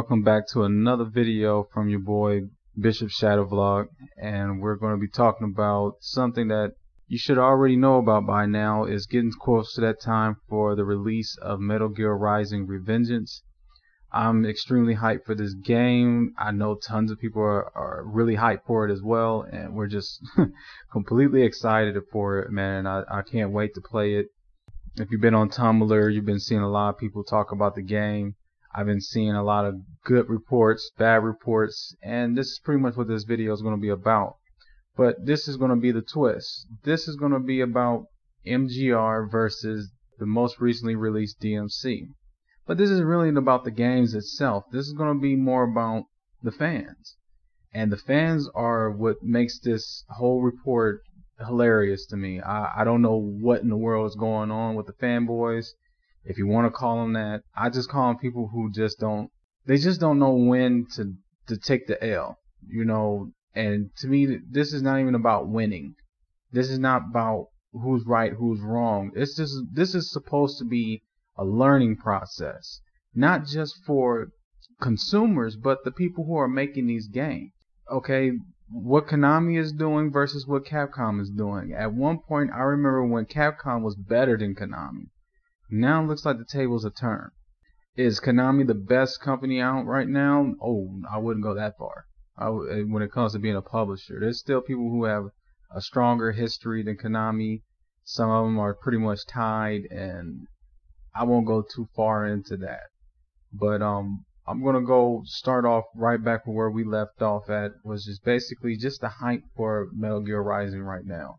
welcome back to another video from your boy Bishop Shadow Vlog, and we're going to be talking about something that you should already know about by now. Is getting close to that time for the release of Metal Gear Rising Revengeance. I'm extremely hyped for this game. I know tons of people are really hyped for it as well, and we're just completely excited for it, man. I can't wait to play it. If you've been on Tumblr, you've been seeing a lot of people talk about the game. I've been seeing a lot of good reports, bad reports, and this is pretty much what this video is going to be about. But this is going to be the twist. This is going to be about MGR versus the most recently released DmC. But this is really about the games itself. This is going to be more about the fans. And the fans are what makes this whole report hilarious to me. I don't know what in the world is going on with the fanboys. If you want to call them that, I just call them people who just don't know when to take the L, you know. And to me, this is not even about winning. This is not about who's right, who's wrong. This is supposed to be a learning process, not just for consumers, but the people who are making these games. Okay, what Konami is doing versus what Capcom is doing. At one point, I remember when Capcom was better than Konami. Now it looks like the tables have turned. Is Konami the best company out right now? Oh, I wouldn't go that far. When it comes to being a publisher, there's still people who have a stronger history than Konami. Some of them are pretty much tied, and I won't go too far into that. But I'm gonna go start off right back from where we left off at, was just basically just the hype for Metal Gear Rising right now.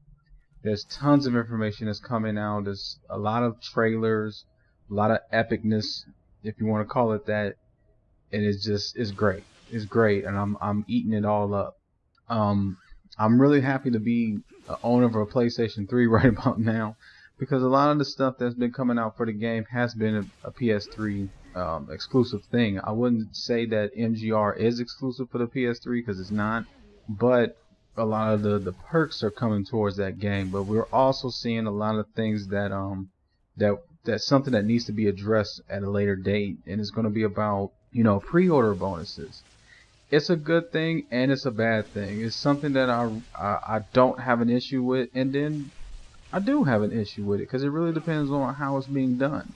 There's tons of information that's coming out. There's a lot of trailers, a lot of epicness, if you want to call it that, and it's great. It's great, and I'm eating it all up. I'm really happy to be the owner of a PlayStation 3 right about now, because a lot of the stuff that's been coming out for the game has been a PS3 exclusive thing. I wouldn't say that MGR is exclusive for the PS3 because it's not, but a lot of the perks are coming towards that game. But we're also seeing a lot of things that that's something that needs to be addressed at a later date, and it's going to be about, you know, pre-order bonuses. It's a good thing and it's a bad thing. It's something that I don't have an issue with, and then I do have an issue with it because it really depends on how it's being done.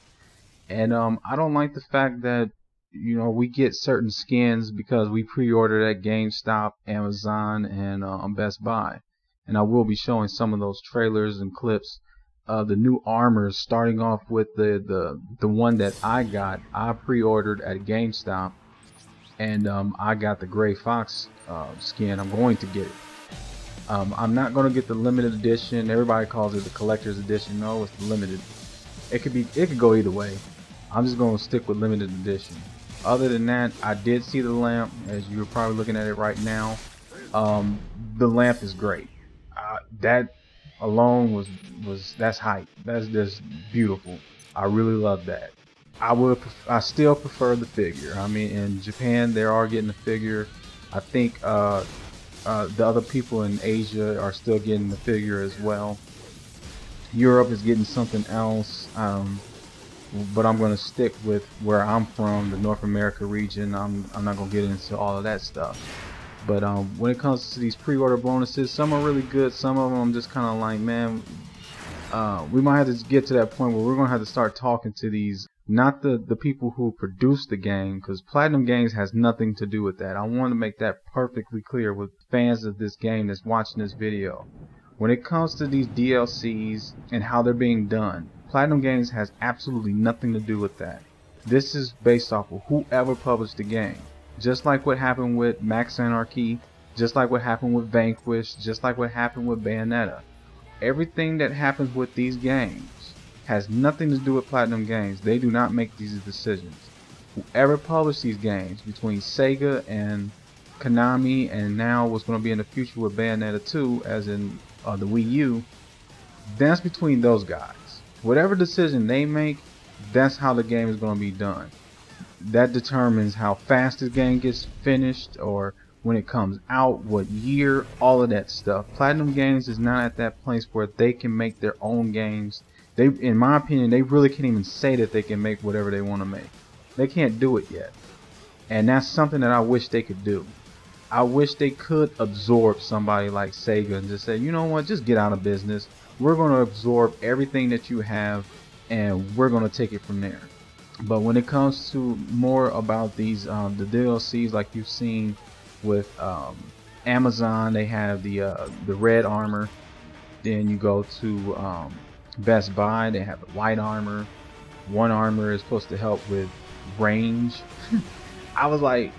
And I don't like the fact that, you know, we get certain skins because we pre-ordered at GameStop, Amazon, and Best Buy. And I will be showing some of those trailers and clips of the new armors, starting off with the one that I pre-ordered at GameStop, and I got the Gray Fox skin. I'm going to get it. I'm not going to get the limited edition. Everybody calls it the collector's edition. No, it's the limited. It could go either way. I'm just going to stick with limited edition. Other than that, I did see the lamp, as you're probably looking at it right now. The lamp is great. That alone that's hype. That's just beautiful. I really love that. I still prefer the figure. I mean, in Japan they are getting the figure. I think the other people in Asia are still getting the figure as well. Europe is getting something else, but I'm going to stick with where I'm from, the North America region. I'm not going to get into all of that stuff. But when it comes to these pre-order bonuses, some are really good. Some of them I'm just kind of like, man, we might have to get to that point where we're going to have to start talking to these, not the people who produce the game, because Platinum Games has nothing to do with that. I want to make that perfectly clear with fans of this game that's watching this video. When it comes to these DLCs and how they're being done, Platinum Games has absolutely nothing to do with that. This is based off of whoever published the game. Just like what happened with Max Anarchy, just like what happened with Vanquish, just like what happened with Bayonetta. Everything that happens with these games has nothing to do with Platinum Games. They do not make these decisions. Whoever published these games, between Sega and Konami, and now what's going to be in the future with Bayonetta 2, as in the Wii U, that's between those guys. Whatever decision they make, that's how the game is going to be done. That determines how fast the game gets finished, or when it comes out, what year, all of that stuff. Platinum Games is not at that place where they can make their own games. They, in my opinion, they really can't even say that they can make whatever they want to make. They can't do it yet. And that's something that I wish they could do. I wish they could absorb somebody like Sega and just say, you know what, just get out of business. We're going to absorb everything that you have and we're going to take it from there. But when it comes to more about these the DLCs like you've seen with Amazon, they have the red armor. Then you go to Best Buy, they have the white armor. One armor is supposed to help with range. I was like,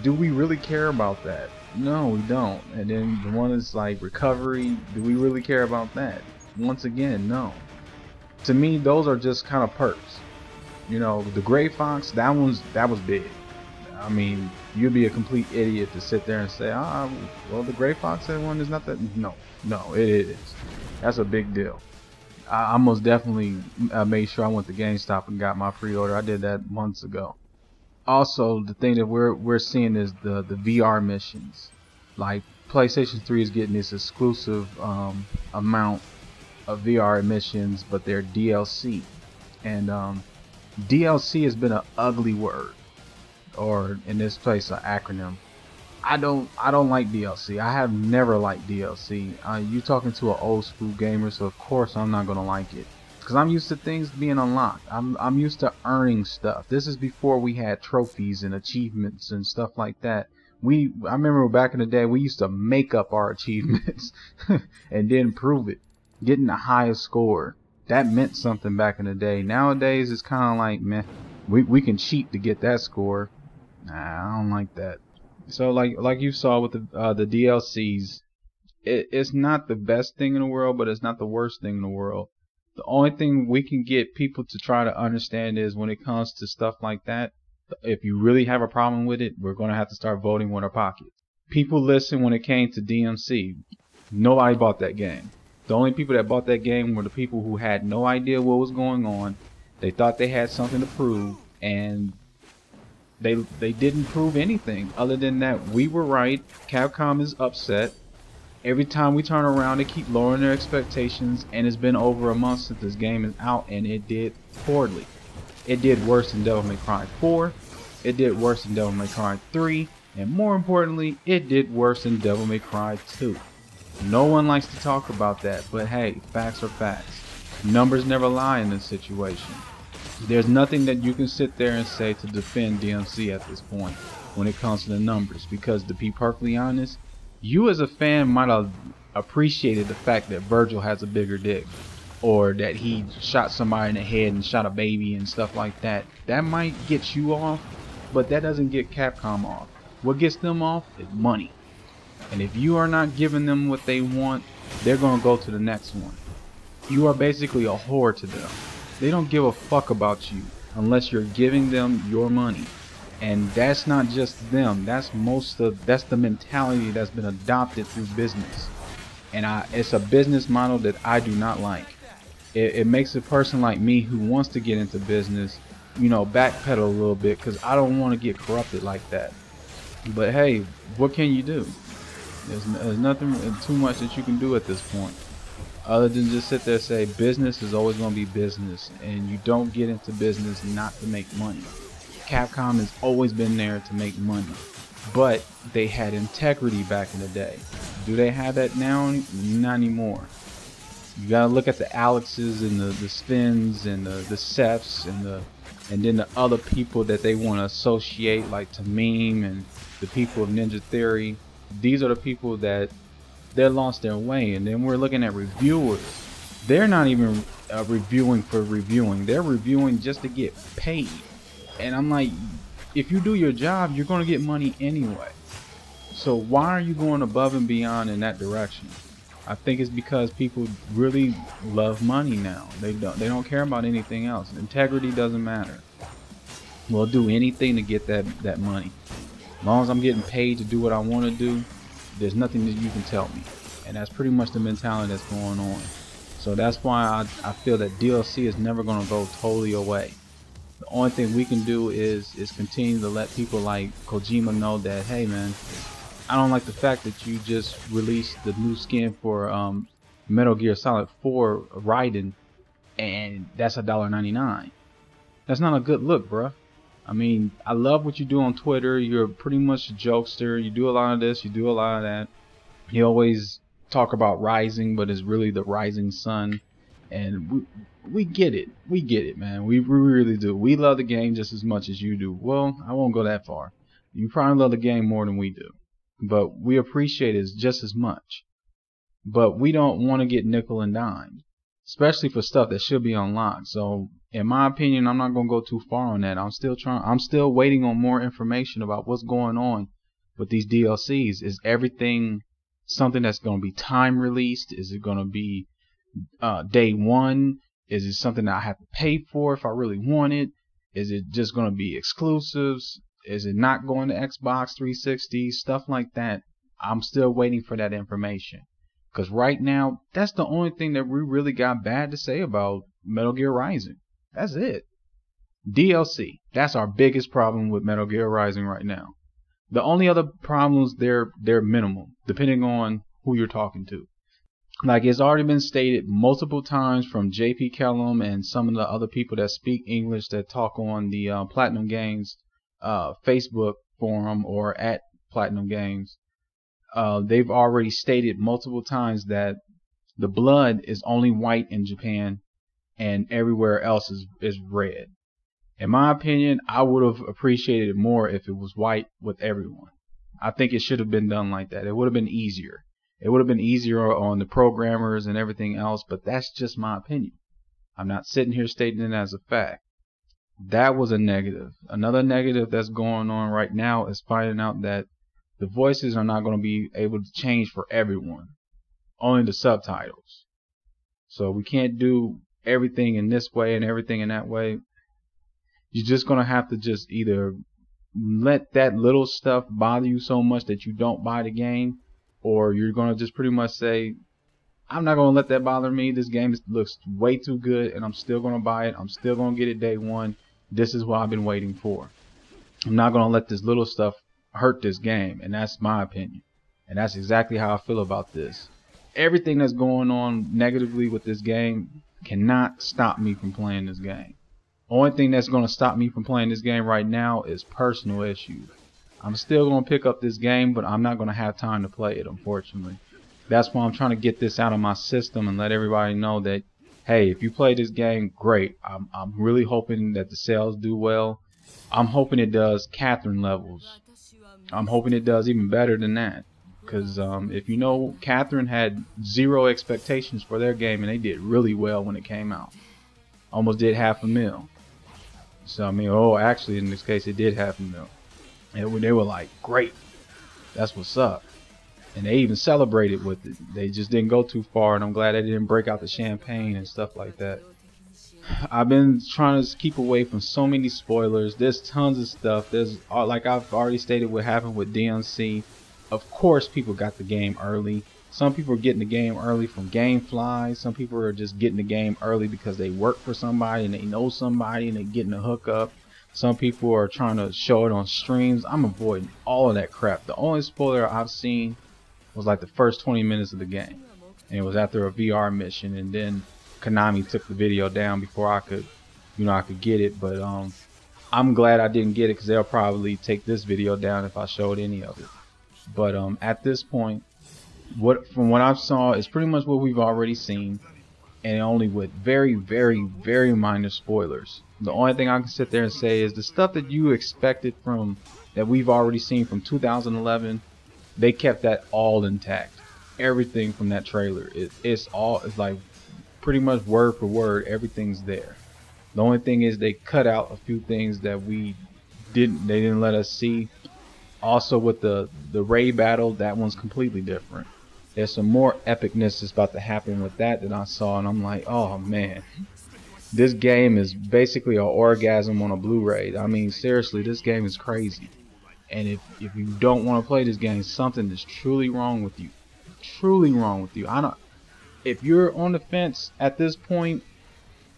do we really care about that? No, we don't. And then the one is like recovery. Do we really care about that? Once again, no. To me, those are just kind of perks. You know, the Gray Fox, that was big. I mean, you'd be a complete idiot to sit there and say, well, the Gray Fox one is not that. No, it is. That's a big deal. I most definitely made sure I went to GameStop and got my pre-order. I did that months ago. Also, the thing that we're seeing is the VR missions. Like PlayStation 3 is getting this exclusive amount of VR missions, but they're DLC. And DLC has been an ugly word, or in this place, an acronym. I don't like DLC. I have never liked DLC. You talking to an old school gamer, so of course I'm not gonna like it. Because I'm used to things being unlocked. I'm used to earning stuff. This is before we had trophies and achievements and stuff like that. I remember back in the day we used to make up our achievements and then prove it. Getting the highest score. That meant something back in the day. Nowadays it's kind of like, man, we can cheat to get that score. Nah, I don't like that. So like you saw with the DLCs, it's not the best thing in the world, but it's not the worst thing in the world. The only thing we can get people to try to understand is when it comes to stuff like that, if you really have a problem with it, we're going to have to start voting with our pockets. People listen when it came to DMC. Nobody bought that game. The only people that bought that game were the people who had no idea what was going on. They thought they had something to prove, and they didn't prove anything other than that we were right. Capcom is upset. Every time we turn around, they keep lowering their expectations, and it's been over a month since this game is out, and it did poorly. It did worse than Devil May Cry 4, it did worse than Devil May Cry 3, and more importantly, it did worse than Devil May Cry 2. No one likes to talk about that, but hey, facts are facts. Numbers never lie in this situation. There's nothing that you can sit there and say to defend DMC at this point when it comes to the numbers, because to be perfectly honest, you as a fan might have appreciated the fact that Virgil has a bigger dick, or that he shot somebody in the head and shot a baby and stuff like that. That might get you off, but that doesn't get Capcom off. What gets them off is money. And if you are not giving them what they want, they're going to go to the next one. You are basically a whore to them. They don't give a fuck about you unless you're giving them your money. And that's not just them. That's the mentality that's been adopted through business. And it's a business model that I do not like. It makes a person like me who wants to get into business, you know, backpedal a little bit, because I don't want to get corrupted like that. But hey, what can you do? There's nothing too much that you can do at this point, other than just sit there and say business is always going to be business, and you don't get into business not to make money. Capcom has always been there to make money, but they had integrity back in the day. Do they have that now? Not anymore. You gotta look at the Alexes and the Spins and the Seths and then the other people that they want to associate, like Tamim and the people of Ninja Theory. These are the people that they lost their way. And then we're looking at reviewers. They're not even reviewing for reviewing. They're reviewing just to get paid. And I'm like, if you do your job, you're going to get money anyway. So why are you going above and beyond in that direction? I think it's because people really love money now. They don't care about anything else. Integrity doesn't matter. We'll do anything to get that money. As long as I'm getting paid to do what I want to do, there's nothing that you can tell me. And that's pretty much the mentality that's going on. So that's why I feel that DLC is never going to go totally away. The only thing we can do is continue to let people like Kojima know that, hey man, I don't like the fact that you just released the new skin for Metal Gear Solid 4 Raiden, and that's $1.99. That's not a good look, bruh. I mean, I love what you do on Twitter. You're pretty much a jokester. You do a lot of this, you do a lot of that. You always talk about rising, but it's really the rising sun. And we get it. We get it, man. We really do. We love the game just as much as you do. Well, I won't go that far. You probably love the game more than we do. But we appreciate it just as much. But we don't want to get nickel and dimed, especially for stuff that should be unlocked. So, in my opinion, I'm not gonna go too far on that. I'm still waiting on more information about what's going on with these DLCs. Is everything something that's gonna be time released? Is it gonna be day one? Is it something that I have to pay for if I really want it? Is it just gonna be exclusives? Is it not going to Xbox 360? Stuff like that. I'm still waiting for that information. Because right now, that's the only thing that we really got bad to say about Metal Gear Rising. That's it. DLC. That's our biggest problem with Metal Gear Rising right now. The only other problems, they're minimal, depending on who you're talking to. Like it's already been stated multiple times from JP Kellum and some of the other people that speak English that talk on the Platinum Games Facebook forum or at Platinum Games. They've already stated multiple times that the blood is only white in Japan and everywhere else is red. In my opinion, I would have appreciated it more if it was white with everyone. I think it should have been done like that. It would have been easier. It would have been easier on the programmers and everything else, but that's just my opinion. I'm not sitting here stating it as a fact. That was a negative. Another negative that's going on right now is finding out that the voices are not going to be able to change for everyone. Only the subtitles. So we can't do everything in this way and everything in that way. You're just going to have to just either let that little stuff bother you so much that you don't buy the game, or you're going to just pretty much say, I'm not going to let that bother me. This game looks way too good and I'm still going to buy it. I'm still going to get it day one. This is what I've been waiting for. I'm not going to let this little stuff hurt this game, and that's my opinion. And that's exactly how I feel about this. Everything that's going on negatively with this game cannot stop me from playing this game. Only thing that's going to stop me from playing this game right now is personal issues. I'm still going to pick up this game, but I'm not going to have time to play it, unfortunately. That's why I'm trying to get this out of my system and let everybody know that, hey, if you play this game, great. I'm really hoping that the sales do well. I'm hoping it does Catherine levels. I'm hoping it does even better than that. Because if you know, Catherine had zero expectations for their game, and they did really well when it came out. Almost did $500,000. So, I mean, actually, in this case, it did $500,000. And they were like, great. That's what's up. And they even celebrated with it. They just didn't go too far, and I'm glad they didn't break out the champagne and stuff like that. I've been trying to keep away from so many spoilers. There's tons of stuff. There's, like I've already stated what happened with DmC. Of course, people got the game early. Some people are getting the game early from GameFly. Some people are just getting the game early because they work for somebody and they know somebody and they're getting a hookup. Some people are trying to show it on streams. I'm avoiding all of that crap. The only spoiler I've seen was like the first 20 minutes of the game. And it was after a VR mission, and then Konami took the video down before I could get it. But I'm glad I didn't get it, because they'll probably take this video down if I showed any of it. But at this point, from what I saw is pretty much what we've already seen, and only with very, very, very minor spoilers. The only thing I can sit there and say is the stuff that you expected from that we've already seen from 2011, they kept that all intact. Everything from that trailer, it's like pretty much word for word, everything's there. The only thing is they cut out a few things that they didn't let us see. Also with the raid battle, that one's completely different. There's some more epicness that's about to happen with that I saw, and I'm like, oh man, this game is basically an orgasm on a Blu-ray. I mean, seriously, this game is crazy. And if you don't want to play this game, something is truly wrong with you. Truly wrong with you. If you're on the fence at this point,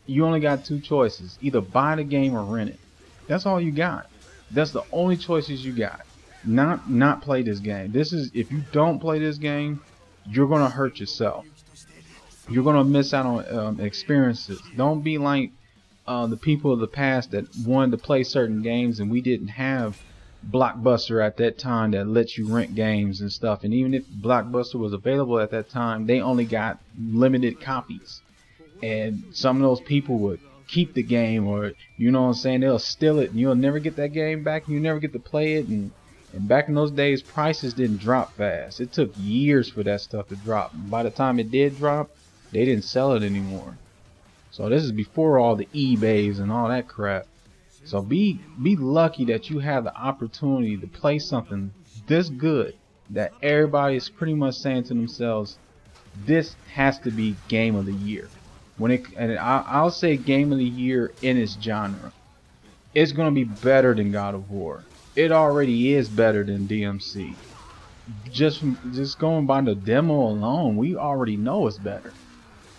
you only got two choices: either buy the game or rent it. That's all you got. That's the only choices you got. Not play this game. If you don't play this game, you're gonna hurt yourself. You're gonna miss out on experiences. Don't be like the people of the past that wanted to play certain games, and we didn't have Blockbuster at that time that lets you rent games and stuff. And even if Blockbuster was available at that time, they only got limited copies. And some of those people would keep the game, or you know what I'm saying, they'll steal it and you'll never get that game back and you never get to play it. And back in those days, prices didn't drop fast. It took years for that stuff to drop. And by the time it did drop, they didn't sell it anymore. So this is before all the eBays and all that crap. So be lucky that you have the opportunity to play something this good that everybody is pretty much saying to themselves, this has to be game of the year. I'll say game of the year in its genre. It's gonna be better than God of War. It already is better than DmC. Just going by the demo alone, we already know it's better.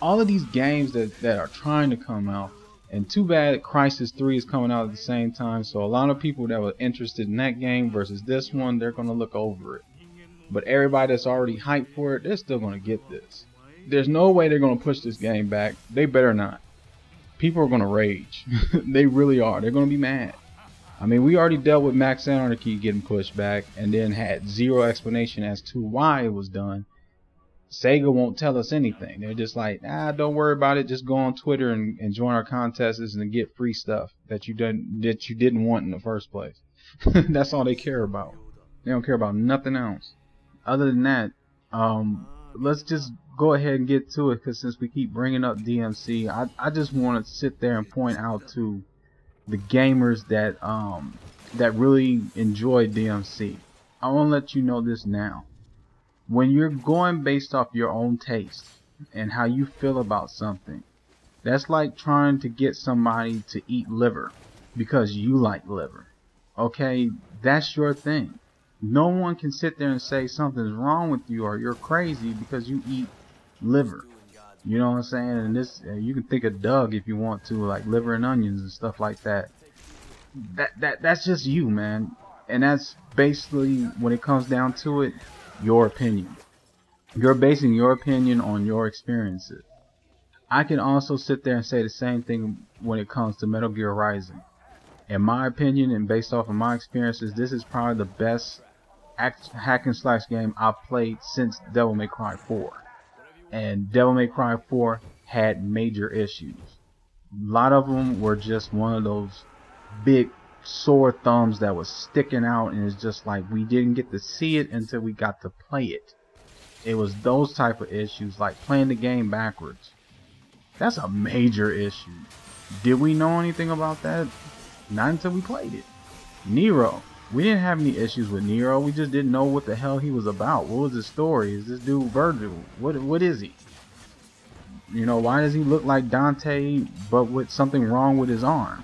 All of these games that are trying to come out, and too bad Crysis 3 is coming out at the same time, so a lot of people that were interested in that game versus this one, they're going to look over it. But everybody that's already hyped for it, they're still going to get this. There's no way they're going to push this game back. They better not. People are going to rage. They really are. They're going to be mad. I mean, we already dealt with Max Anarchy getting pushed back and then had zero explanation as to why it was done. Sega won't tell us anything. They're just like, don't worry about it. Just go on Twitter and join our contests and get free stuff that you didn't want in the first place. That's all they care about. They don't care about nothing else. Other than that, let's just go ahead and get to it, because since we keep bringing up DmC, I just want to sit there and point out to the gamers that really enjoy DmC. I want to let you know this now. When you're going based off your own taste and how you feel about something, that's like trying to get somebody to eat liver because you like liver. Okay, that's your thing. No one can sit there and say something's wrong with you or you're crazy because you eat liver. You know what I'm saying? And this, you can think of Doug if you want to, like liver and onions and stuff like that. That's just you, man. And that's basically, when it comes down to it, your opinion. You're basing your opinion on your experiences. I can also sit there and say the same thing when it comes to Metal Gear Rising. In my opinion, and based off of my experiences, this is probably the best hack and slash game I've played since Devil May Cry 4. And Devil May Cry 4 had major issues. A lot of them were just one of those big sore thumbs that was sticking out, and it's just like we didn't get to see it until we got to play it. It was those type of issues, like playing the game backwards. That's a major issue. Did we know anything about that? Not until we played it. Nero. We didn't have any issues with Nero. We just didn't know what the hell he was about. What was his story? Is this dude Virgil? What is he? You know, why does he look like Dante but with something wrong with his arm?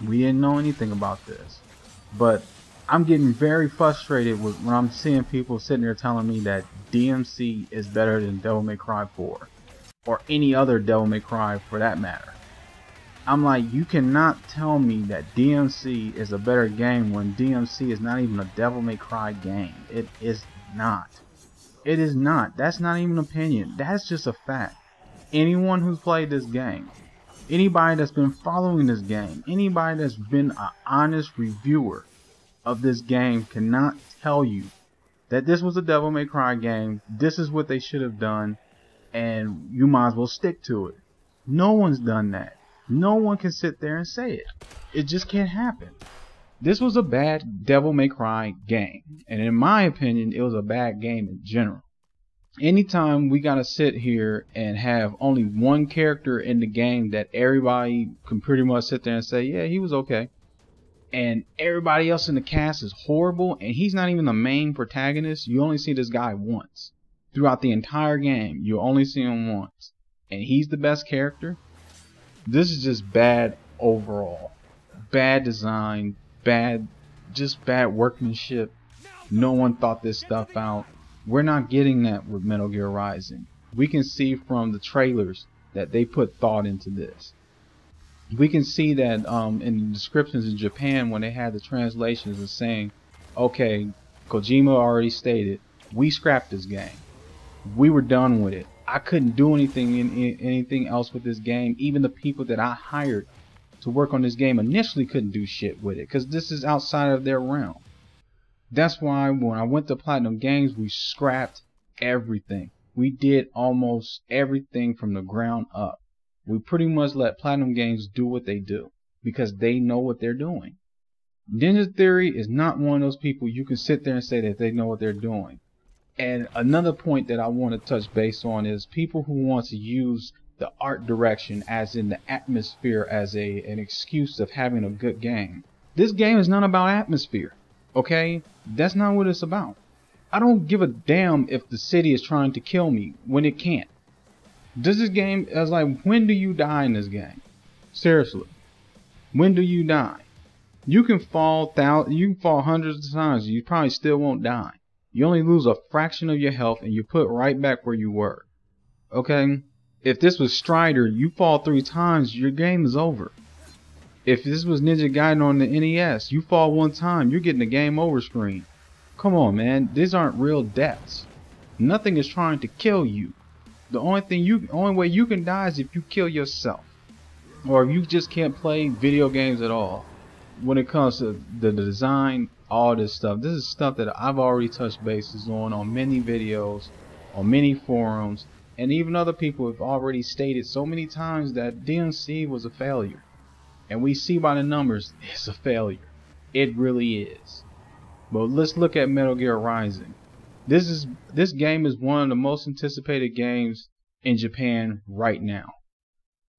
We didn't know anything about this. But I'm getting very frustrated with when I'm seeing people sitting there telling me that DmC is better than Devil May Cry 4. Or any other Devil May Cry for that matter. I'm like, you cannot tell me that DmC is a better game when DmC is not even a Devil May Cry game. It is not. It is not. That's not even an opinion. That's just a fact. Anyone who's played this game, anybody that's been following this game, anybody that's been an honest reviewer of this game cannot tell you that this was a Devil May Cry game, this is what they should have done, and you might as well stick to it. No one's done that. No one can sit there and say it. It just can't happen. This was a bad Devil May Cry game, and in my opinion, it was a bad game in general. Anytime we gotta sit here and have only one character in the game that everybody can pretty much sit there and say, yeah, he was okay, and everybody else in the cast is horrible, and he's not even the main protagonist, you only see this guy once. Throughout the entire game, you only see him once, and he's the best character. This is just bad overall. Bad design, just bad workmanship. No one thought this stuff out. We're not getting that with Metal Gear Rising. We can see from the trailers that they put thought into this. We can see that in the descriptions in Japan when they had the translations and saying, okay, Kojima already stated, we scrapped this game. We were done with it. I couldn't do anything else with this game. Even the people that I hired to work on this game initially couldn't do shit with it, because this is outside of their realm. That's why when I went to Platinum Games, we scrapped everything. We did almost everything from the ground up. We pretty much let Platinum Games do what they do, because they know what they're doing. Ninja Theory is not one of those people you can sit there and say that they know what they're doing. And another point that I want to touch base on is people who want to use the art direction, as in the atmosphere, as an excuse of having a good game. This game is not about atmosphere, okay? That's not what it's about. I don't give a damn if the city is trying to kill me when it can't. This game is like, when do you die in this game? Seriously, when do you die? You can fall hundreds of times, you probably still won't die. You only lose a fraction of your health and you're put right back where you were. Okay? If this was Strider, you fall 3 times, your game is over. If this was Ninja Gaiden on the NES, you fall 1 time, you're getting a game over screen. Come on, man, these aren't real deaths. Nothing is trying to kill you. The only way you can die is if you kill yourself, or if you just can't play video games at all. When it comes to the design, all this stuff, this is stuff that I've already touched bases on many videos, on many forums, and even other people have already stated so many times that DmC was a failure. And we see by the numbers, it's a failure. It really is. But let's look at Metal Gear Rising. This game is one of the most anticipated games in Japan right now.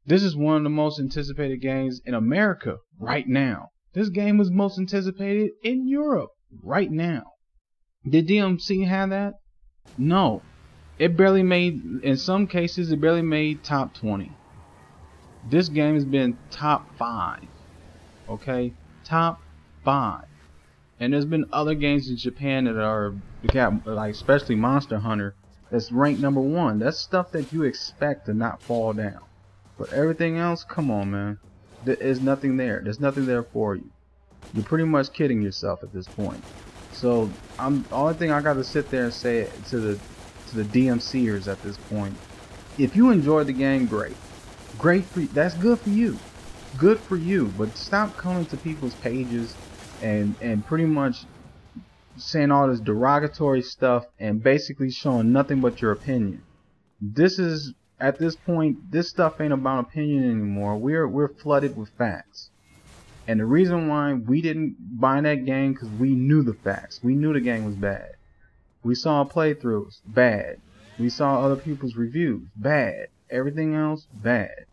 This is one of the most anticipated games in America right now. This game was most anticipated in Europe right now. Did DmC have that? No. It barely made, in some cases, it barely made top 20. This game has been top 5. Okay? Top 5. And there's been other games in Japan that are, like especially Monster Hunter, that's ranked number 1. That's stuff that you expect to not fall down. But everything else, come on, man. There is nothing there. There's nothing there for you. You're pretty much kidding yourself at this point. So only thing I got to sit there and say to the DMCers at this point, if you enjoyed the game, great for you. That's good for you. Good for you. But stop coming to people's pages and pretty much saying all this derogatory stuff and basically showing nothing but your opinion. This is, at this point, this stuff ain't about opinion anymore. We're flooded with facts. And the reason why we didn't buy that game, because we knew the facts. We knew the game was bad. We saw playthroughs, bad. We saw other people's reviews, bad. Everything else, bad.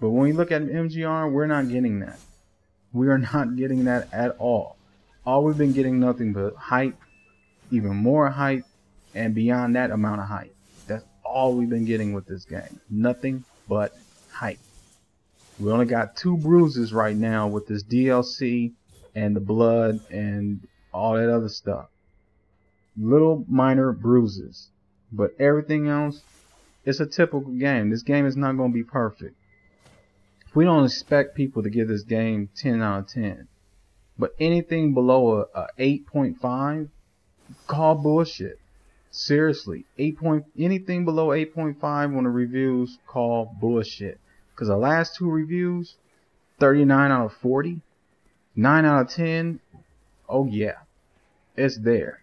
But when we look at MGR, we're not getting that. We are not getting that at all. All we've been getting nothing but hype, even more hype, and beyond that amount of hype. That's all we've been getting with this game. Nothing but hype. We only got 2 bruises right now with this DLC and the blood and all that other stuff. Little minor bruises. But everything else, it's a typical game. This game is not going to be perfect. We don't expect people to give this game 10 out of 10. But anything below a 8.5, call bullshit. Seriously, anything below 8.5 on the reviews, call bullshit. Because the last 2 reviews, 39 out of 40, 9 out of 10, oh yeah, it's there.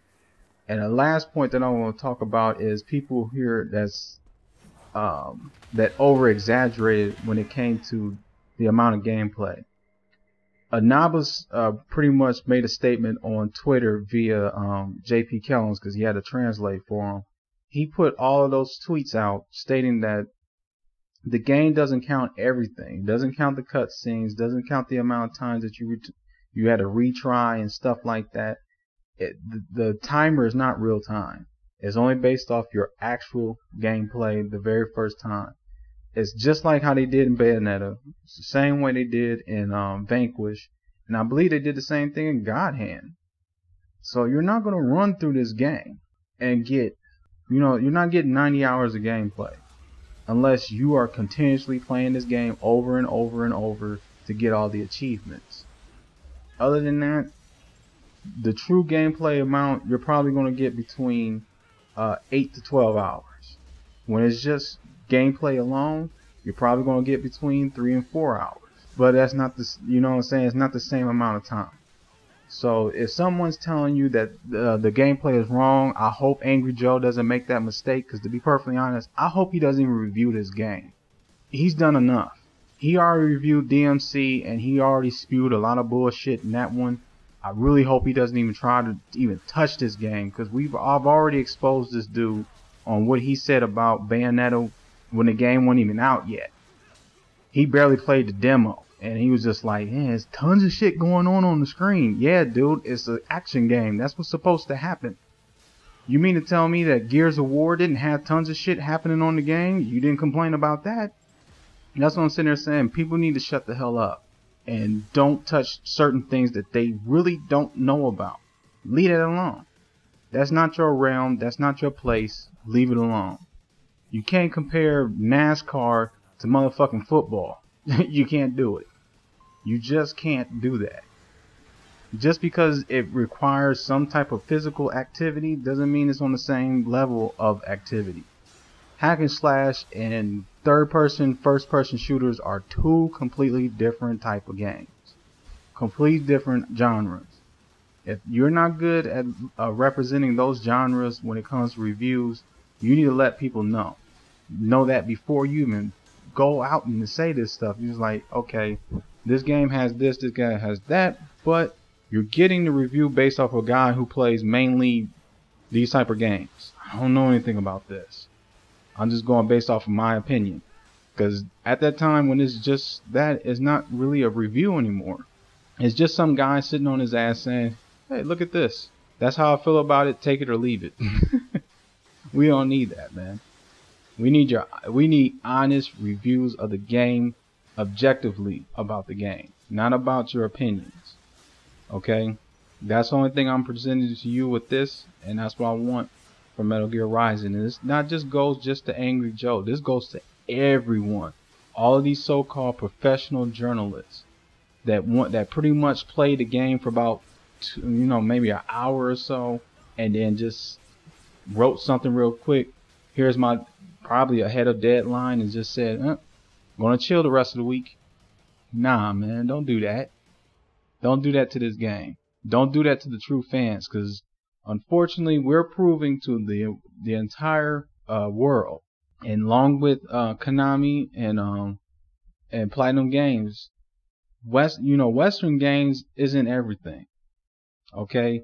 And the last point that I want to talk about is people here that over exaggerated when it came to the amount of gameplay. Nabas pretty much made a statement on Twitter via JP Kellums, because he had to translate for him. He put all of those tweets out stating that the game doesn't count everything. Doesn't count the cutscenes. Doesn't count the amount of times that you had to retry and stuff like that. The timer is not real time. It's only based off your actual gameplay the very first time. It's just like how they did in Bayonetta. It's the same way they did in Vanquish. And I believe they did the same thing in God Hand. So you're not going to run through this game and get, you're not getting 90 hours of gameplay. Unless you are continuously playing this game over and over and over to get all the achievements. Other than that, the true gameplay amount, you're probably going to get between 8 to 12 hours. When it's just gameplay alone, you're probably going to get between 3 and 4 hours. but that's not the, you know what I'm saying, it's not the same amount of time. So if someone's telling you that the gameplay is wrong, I hope Angry Joe doesn't make that mistake, because to be perfectly honest, I hope he doesn't even review this game. He's done enough. He already reviewed DmC and he already spewed a lot of bullshit in that one. I really hope he doesn't even try to even touch this game, because I've already exposed this dude on what he said about Bayonetta when the game wasn't even out yet. He barely played the demo. And he was just like, yeah, there's tons of shit going on the screen. Yeah, dude, it's an action game. That's what's supposed to happen. You mean to tell me that Gears of War didn't have tons of shit happening on the game? You didn't complain about that? And that's what I'm sitting there saying. People need to shut the hell up. And don't touch certain things that they really don't know about. Leave it alone. That's not your realm. That's not your place. Leave it alone. You can't compare NASCAR to motherfucking football. You can't do it. You just can't do that. Just because it requires some type of physical activity doesn't mean it's on the same level of activity. Hack and slash and third-person, first-person shooters are two completely different type of games. Completely different genres. If you're not good at representing those genres when it comes to reviews, you need to let people know. Know that before you even go out and say this stuff. You're just like, okay, this game has this guy has that, but you're getting the review based off a guy who plays mainly these type of games. I don't know anything about this. I'm just going based off of my opinion, because at that time when it's just that, it's not really a review anymore. It's just some guy sitting on his ass saying, hey, look at this. That's how I feel about it. Take it or leave it. We don't need that, man. We need honest reviews of the game, objectively about the game, not about your opinions. Okay? That's the only thing I'm presenting to you with this, and that's what I want for Metal Gear Rising. And this not just goes just to Angry Joe. This goes to everyone. All of these so-called professional journalists that pretty much play the game for about maybe an hour or so, and then just wrote something real quick. Here's my probably ahead of deadline, and just said, gonna chill the rest of the week. Nah, man, don't do that. Don't do that to this game. Don't do that to the true fans, because unfortunately we're proving to the entire world, and along with Konami and Platinum Games, Western games isn't everything. Okay,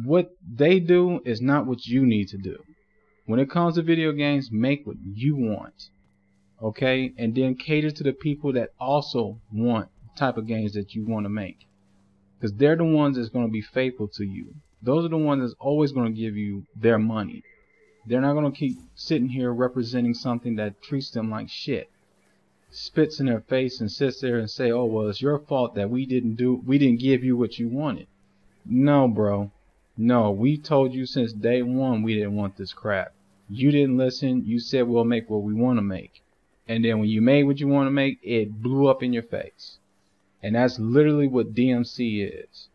what they do is not what you need to do. When it comes to video games, make what you want, okay? And then cater to the people that also want the type of games that you want to make. Because they're the ones that's going to be faithful to you. Those are the ones that's always going to give you their money. They're not going to keep sitting here representing something that treats them like shit. Spits in their face and sits there and say, oh, well, it's your fault that we didn't give you what you wanted. No, bro. No, we told you since day one we didn't want this crap. You didn't listen. You said we'll make what we want to make. And then when you made what you want to make, it blew up in your face. And that's literally what DmC is.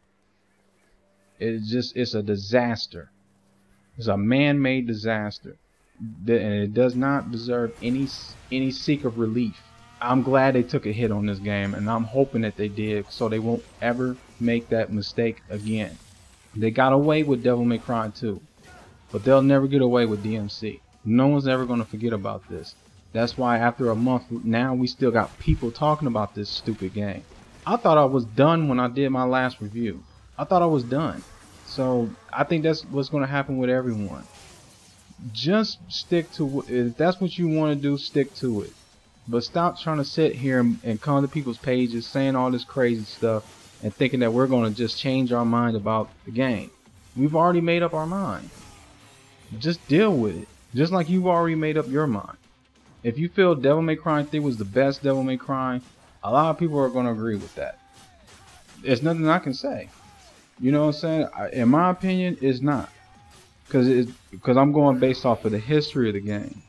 It's a disaster. It's a man-made disaster. And it does not deserve any seek of relief. I'm glad they took a hit on this game, and I'm hoping that they did, so they won't ever make that mistake again. They got away with Devil May Cry 2. But they'll never get away with DmC. No one's ever going to forget about this. That's why after a month now, we still got people talking about this stupid game. I thought I was done when I did my last review. I thought I was done. So I think that's what's going to happen with everyone. Just stick to, if that's what you want to do, stick to it. But stop trying to sit here and come to people's pages saying all this crazy stuff and thinking that we're going to just change our mind about the game. We've already made up our mind. Just deal with it. Just like you've already made up your mind. If you feel Devil May Cry 3 was the best Devil May Cry, a lot of people are going to agree with that. There's nothing I can say. You know what I'm saying? In my opinion, it's not. Because I'm going based off of the history of the game.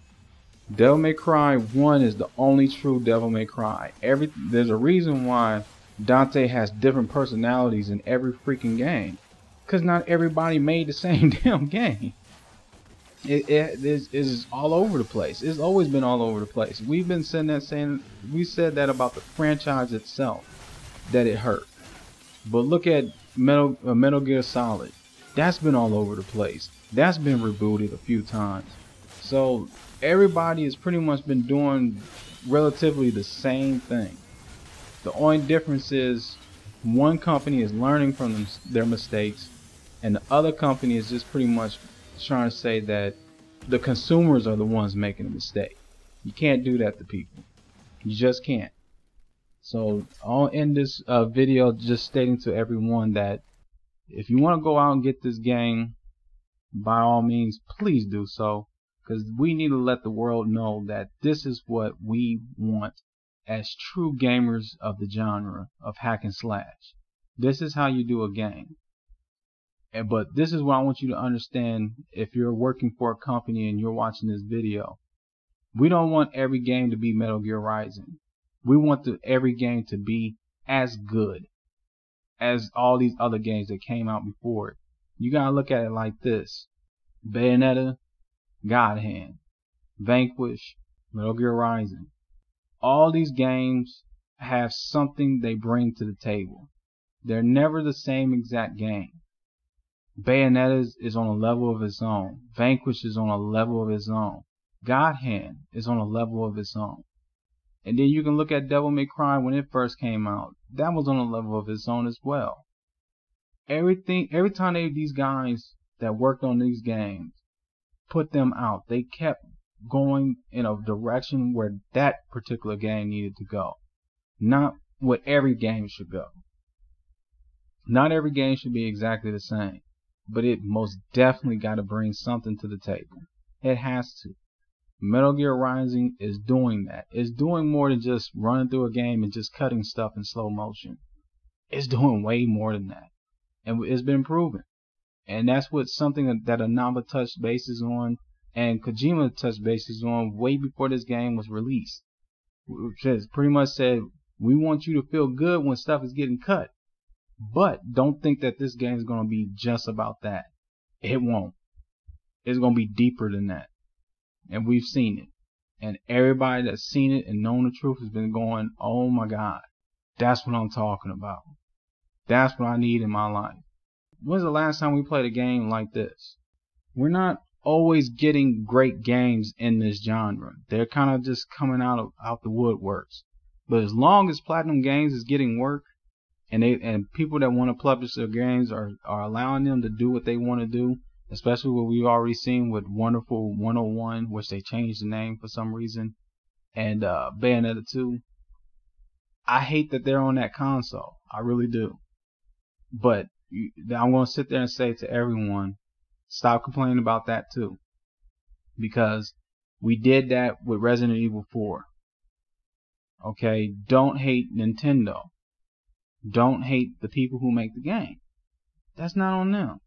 Devil May Cry 1 is the only true Devil May Cry. There's a reason why Dante has different personalities in every freaking game. Because not everybody made the same damn game. It is all over the place. It's always been all over the place. We've been saying we said that about the franchise itself, that it hurt. But look at Metal Gear Solid. That's been all over the place. That's been rebooted a few times. So everybody has pretty much been doing relatively the same thing. The only difference is one company is learning from their mistakes, and the other company is just pretty much trying to say that the consumers are the ones making a mistake. You can't do that to people. You just can't. So I'll end this video just stating to everyone that if you want to go out and get this game, by all means, please do so, because we need to let the world know that this is what we want as true gamers of the genre of hack and slash. This is how you do a game. But this is what I want you to understand if you're working for a company and you're watching this video. We don't want every game to be Metal Gear Rising. We want every game to be as good as all these other games that came out before it. You gotta look at it like this: Bayonetta, God Hand, Vanquish, Metal Gear Rising. All these games have something they bring to the table. They're never the same exact game. Bayonetta is on a level of its own. Vanquish is on a level of its own. God Hand is on a level of its own. And then you can look at Devil May Cry when it first came out. That was on a level of its own as well. Every time these guys that worked on these games put them out, they kept going in a direction where that particular game needed to go. Not what every game should go. Not every game should be exactly the same, but it most definitely got to bring something to the table. It has to. Metal Gear Rising is doing that. It's doing more than just running through a game and just cutting stuff in slow motion. It's doing way more than that. And it's been proven. And that's what something that Konami touched bases on and Kojima touched bases on way before this game was released. Which pretty much said, we want you to feel good when stuff is getting cut. But don't think that this game is going to be just about that. It won't. It's going to be deeper than that. And we've seen it. And everybody that's seen it and known the truth has been going, oh my God, that's what I'm talking about. That's what I need in my life. When's the last time we played a game like this? We're not always getting great games in this genre. They're kind of just coming out the woodworks. But as long as Platinum Games is getting work, and people that want to publish their games are allowing them to do what they want to do, especially what we've already seen with Wonderful 101, which they changed the name for some reason, and Bayonetta 2. I hate that they're on that console. I really do. But I'm going to sit there and say to everyone, stop complaining about that too. Because we did that with Resident Evil 4. Okay? Don't hate Nintendo. Don't hate the people who make the game. That's not on them.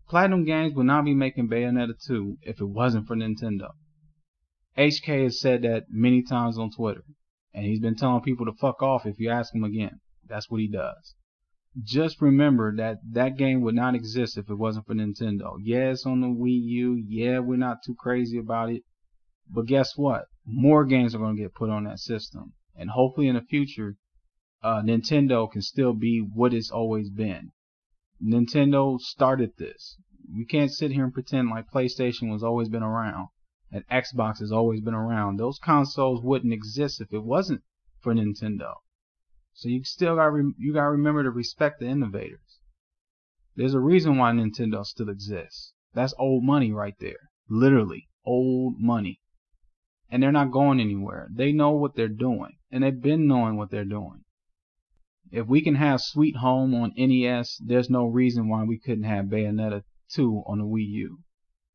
Platinum Games would not be making Bayonetta 2 if it wasn't for Nintendo. HK has said that many times on Twitter. And he's been telling people to fuck off if you ask him again. That's what he does. Just remember that that game would not exist if it wasn't for Nintendo. Yeah, it's on the Wii U. Yeah, we're not too crazy about it. But guess what? More games are going to get put on that system. And hopefully in the future, Nintendo can still be what it's always been. Nintendo started this. We can't sit here and pretend like PlayStation has always been around and Xbox has always been around. Those consoles wouldn't exist if it wasn't for Nintendo. So you gotta remember to respect the innovators. There's a reason why Nintendo still exists. That's old money right there. Literally old money. And they're not going anywhere. They know what they're doing, and they've been knowing what they're doing. If we can have Sweet Home on NES, there's no reason why we couldn't have Bayonetta 2 on the Wii U.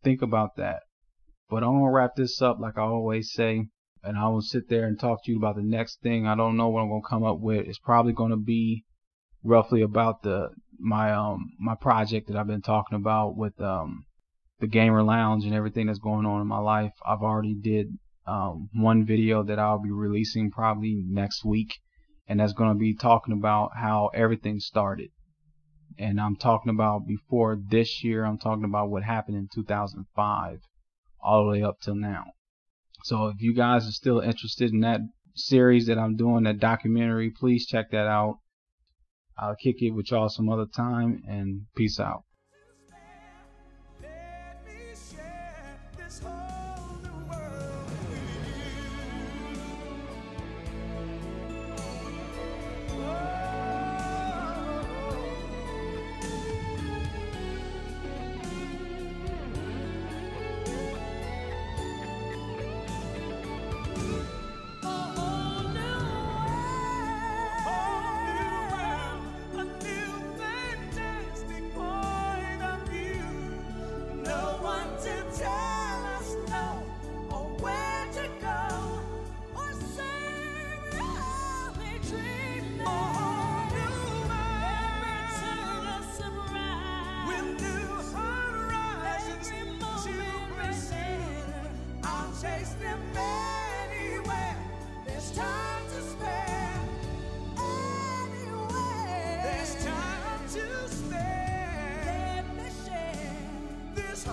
Think about that. But I'm going to wrap this up like I always say, and I will sit there and talk to you about the next thing. I don't know what I'm going to come up with. It's probably going to be roughly about my project that I've been talking about with the Gamer Lounge and everything that's going on in my life. I've already did one video that I'll be releasing probably next week. And that's going to be talking about how everything started. And I'm talking about before this year. I'm talking about what happened in 2005 all the way up till now. So if you guys are still interested in that series that I'm doing, that documentary, please check that out. I'll kick it with y'all some other time, and peace out. This